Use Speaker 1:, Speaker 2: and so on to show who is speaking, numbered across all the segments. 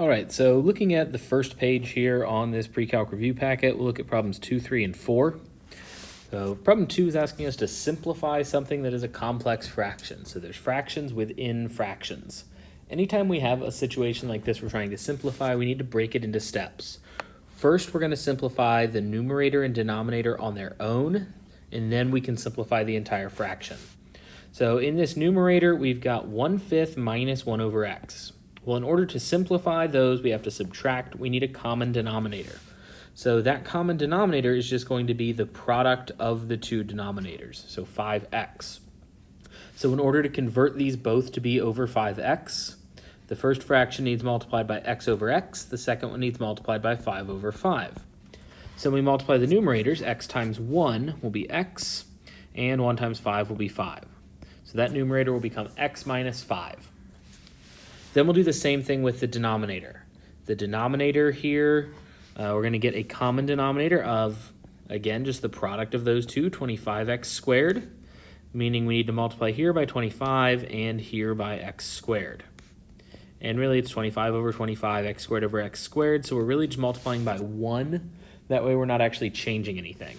Speaker 1: All right, so looking at the first page here on this pre-calc review packet, we'll look at problems 2, 3, and 4. So problem 2 is asking us to simplify something that is a complex fraction. So there's fractions within fractions. Anytime we have a situation like this we're trying to simplify, we need to break it into steps. First, we're going to simplify the numerator and denominator on their own, and then we can simplify the entire fraction. So in this numerator, we've got 1/5 minus 1 over x. Well, in order to simplify those, we have to subtract. We need a common denominator. So that common denominator is just going to be the product of the two denominators, so 5x. So in order to convert these both to be over 5x, the first fraction needs multiplied by x over x, the second one needs multiplied by 5 over 5. So when we multiply the numerators, x times 1 will be x, and 1 times 5 will be 5. So that numerator will become x minus 5. Then we'll do the same thing with the denominator. The denominator here, we're going to get a common denominator of, again, just the product of those two, 25x squared, meaning we need to multiply here by 25 and here by x squared. And really it's 25 over 25, x squared over x squared, so we're really just multiplying by 1. That way we're not actually changing anything.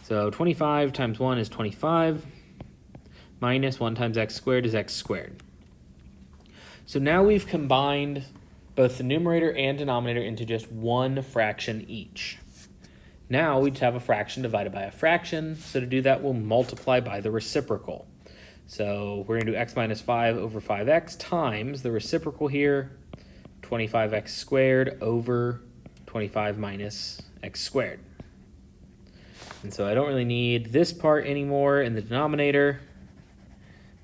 Speaker 1: So 25 times 1 is 25, minus 1 times x squared is x squared. So now we've combined both the numerator and denominator into just one fraction each. Now we have a fraction divided by a fraction, so to do that we'll multiply by the reciprocal. So we're going to do x minus 5 over 5x times the reciprocal here, 25x squared over 25 minus x squared. And so I don't really need this part anymore in the denominator.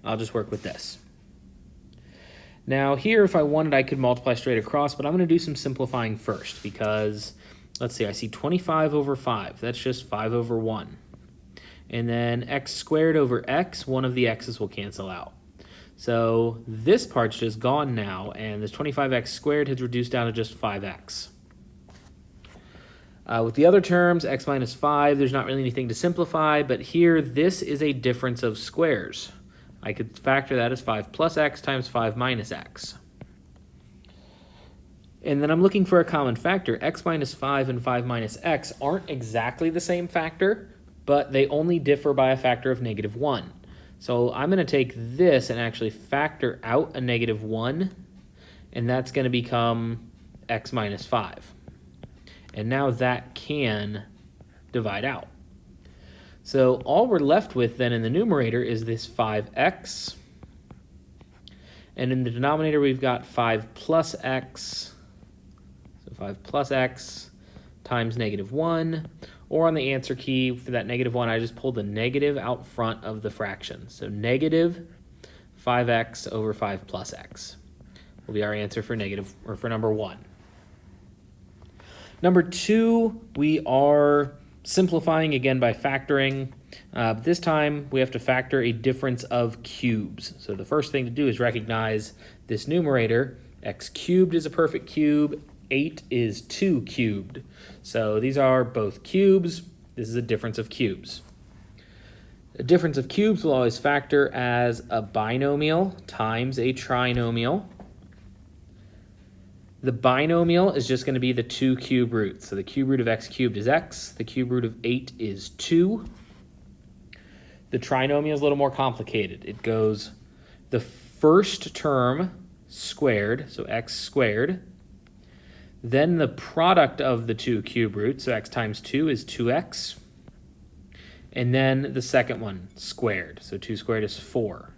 Speaker 1: I'll just work with this. Now here, if I wanted, I could multiply straight across, but I'm going to do some simplifying first because, let's see, I see 25 over 5. That's just 5 over 1. And then x squared over x, one of the x's will cancel out. So this part's just gone now, and this 25x squared has reduced down to just 5x. With the other terms, x minus 5, there's not really anything to simplify, but here, this is a difference of squares. I could factor that as 5 plus x times 5 minus x. And then I'm looking for a common factor. X minus 5 and 5 minus x aren't exactly the same factor, but they only differ by a factor of -1. So I'm going to take this and actually factor out a -1, and that's going to become x minus 5. And now that can divide out. So all we're left with then in the numerator is this 5x. And in the denominator, we've got 5 plus x. So 5 plus x times -1. Or on the answer key for that -1, I just pulled the negative out front of the fraction. So negative 5x over 5 plus x will be our answer for number 1. Number 2, we are simplifying again by factoring. This time we have to factor a difference of cubes. So the first thing to do is recognize this numerator. X cubed is a perfect cube. 8 is 2 cubed. So these are both cubes. This is a difference of cubes. A difference of cubes will always factor as a binomial times a trinomial. The binomial is just going to be the 2 cube roots. So the cube root of x cubed is x. The cube root of 8 is 2. The trinomial is a little more complicated. It goes the first term squared, so x squared. Then the product of the 2 cube roots, so x times 2 is 2x. And then the second one squared, so 2 squared is 4.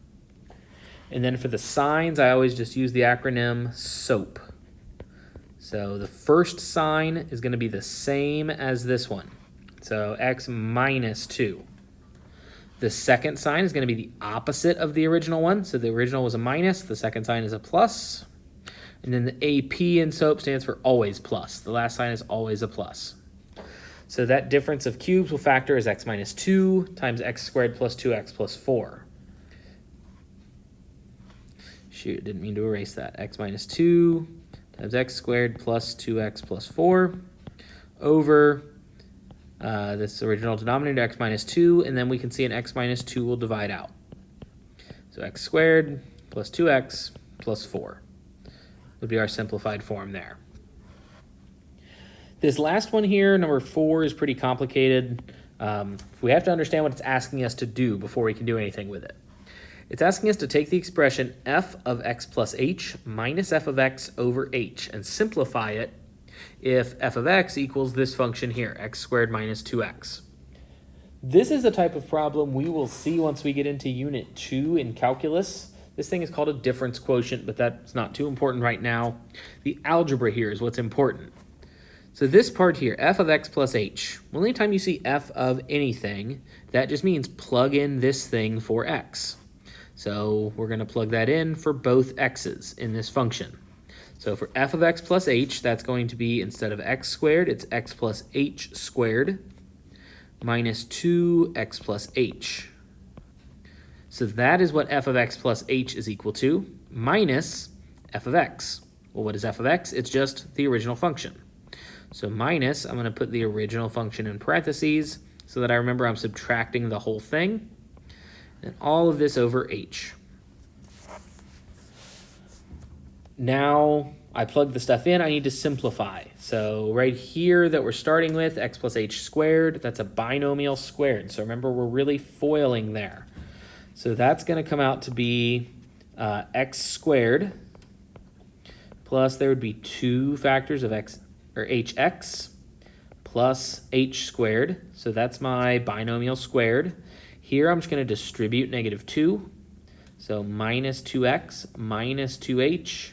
Speaker 1: And then for the signs, I always just use the acronym SOAP. So the first sign is going to be the same as this one. So x minus 2. The second sign is going to be the opposite of the original one. So the original was a minus. The second sign is a plus. And then the AP in SOAP stands for always plus. The last sign is always a plus. So that difference of cubes will factor as x minus 2 times x squared plus 2x plus 4. Shoot, didn't mean to erase that. X minus 2 times x squared plus 2x plus 4 over this original denominator, x minus 2, and then we can see an x minus 2 will divide out. So x squared plus 2x plus 4. would be our simplified form there. This last one here, number 4, is pretty complicated. We have to understand what it's asking us to do before we can do anything with it. It's asking us to take the expression f of x plus h minus f of x over h and simplify it if f of x equals this function here, x squared minus 2x. This is the type of problem we will see once we get into Unit 2 in calculus. This thing is called a difference quotient, but that's not too important right now. The algebra here is what's important. So this part here, f of x plus h, well, anytime you see f of anything, that just means plug in this thing for x. So we're going to plug that in for both x's in this function. So for f of x plus h, that's going to be, instead of x squared, it's x plus h squared minus 2x plus h. So that is what f of x plus h is equal to, minus f of x. Well, what is f of x? It's just the original function. So minus, I'm going to put the original function in parentheses so that I remember I'm subtracting the whole thing. And all of this over h. Now I plug the stuff in, I need to simplify. So right here that we're starting with, x plus h squared, that's a binomial squared. So remember, we're really foiling there. So that's going to come out to be x squared plus there would be 2 factors of x, or hx, plus h squared. So that's my binomial squared. Here I'm just going to distribute negative 2. So minus 2x minus 2h.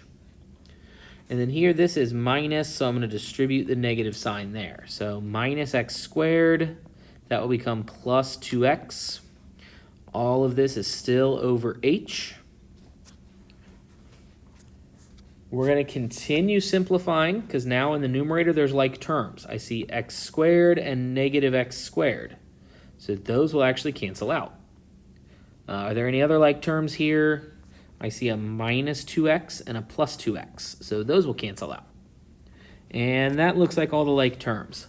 Speaker 1: And then here this is minus, so I'm going to distribute the negative sign there. So minus x squared, that will become plus 2x. All of this is still over h. We're going to continue simplifying because now in the numerator there's like terms. I see x squared and negative x squared. So those will actually cancel out. Are there any other like terms here? I see a minus 2x and a plus 2x. So those will cancel out. And that looks like all the like terms.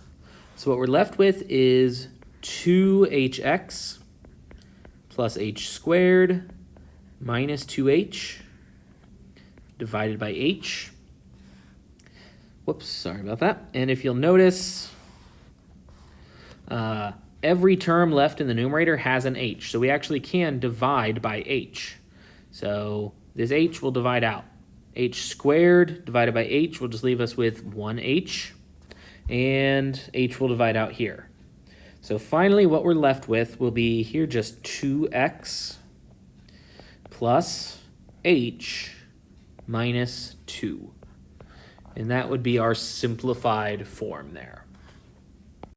Speaker 1: So what we're left with is 2hx plus h squared minus 2h divided by h. Whoops, sorry about that. And if you'll notice, every term left in the numerator has an h, so we actually can divide by h. So this h will divide out. H squared divided by h will just leave us with 1h, and h will divide out here. So finally what we're left with will be here just 2x plus h minus 2. And that would be our simplified form there.